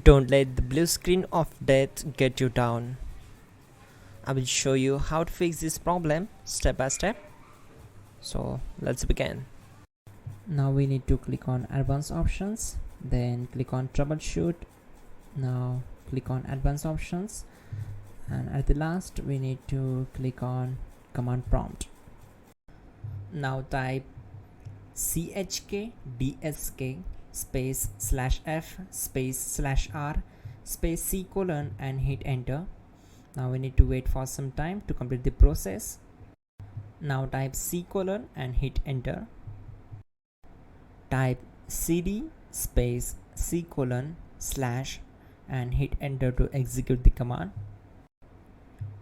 Don't let the blue screen of death get you down. I will show you how to fix this problem step by step. So let's begin. Now we need to click on advanced options, then click on troubleshoot. Now click on advanced options, and at the last we need to click on command prompt. Now type chkdsk space /f space /r space c : and hit enter. Now we need to wait for some time to complete the process. Now type c : and hit enter. Type cd space c : / and hit enter to execute the command.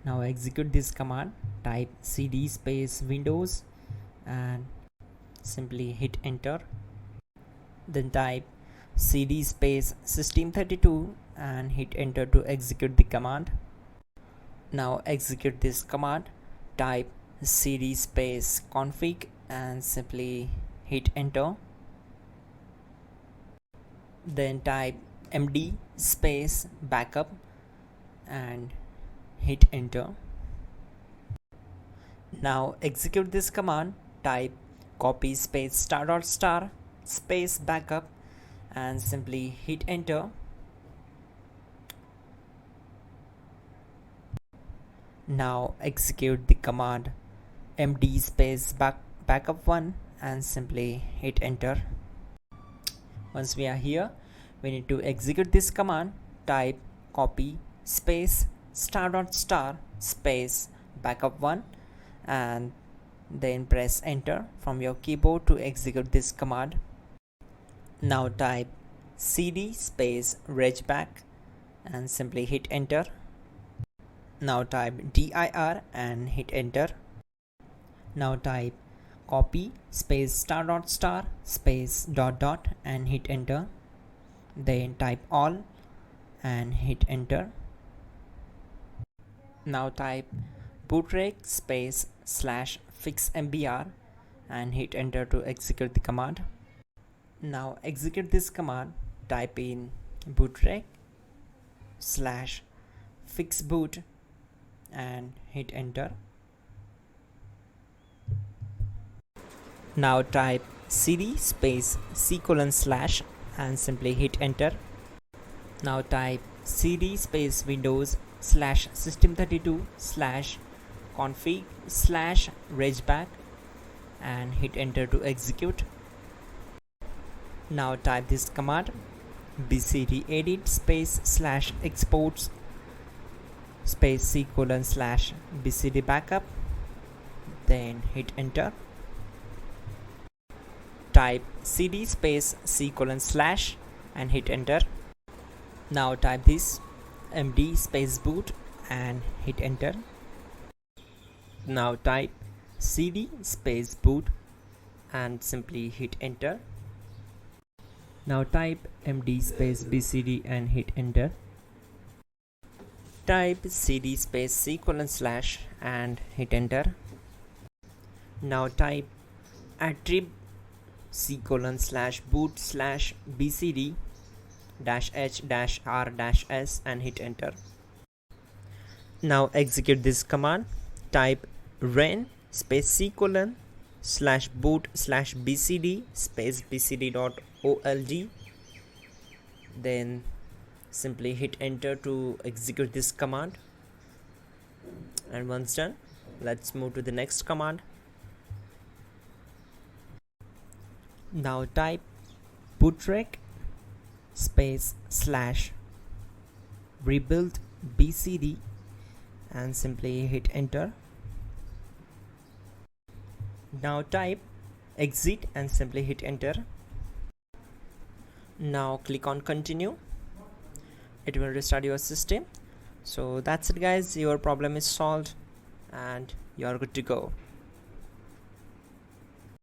Now execute this command. Type cd space windows and simply hit enter. Then type cd space system32 and hit enter to execute the command. Now execute this command. Type cd space config and simply hit enter. Then type md space backup and hit enter. Now execute this command. Type copy space *** space backup and simply hit enter. Now execute the command md space backup1 and simply hit enter. Once we are here, we need to execute this command. Type copy space ** space backup1 and then press enter from your keyboard to execute this command. Now type cd space regback and simply hit enter. Now type dir and hit enter. Now type copy space ** space ... and hit enter. Then type all and hit enter. Now type bootrec space /fixmbr and hit enter to execute the command. Now execute this command. Type in bootrec /fixboot and hit enter. Now type cd space c : / and simply hit enter. Now type cd space windows /system32 /config /regback and hit enter to execute. Now type this command bcdedit space /exports space c : /bcd backup, then hit enter. Type cd space c : / and hit enter. Now type this md space boot and hit enter. Now type cd space boot and simply hit enter. Now type md space bcd and hit enter. Type cd space c : / and hit enter. Now type attrib c : / boot /bcd -h -r -s and hit enter. Now execute this command. Type ren space c : /boot /bcd space bcd.old, then simply hit enter to execute this command. And once done, let's move to the next command. Now type bootrec space /rebuildbcd and simply hit enter. Now type exit and simply hit enter. Now click on continue. It will restart your system. So that's it guys, your problem is solved and you are good to go.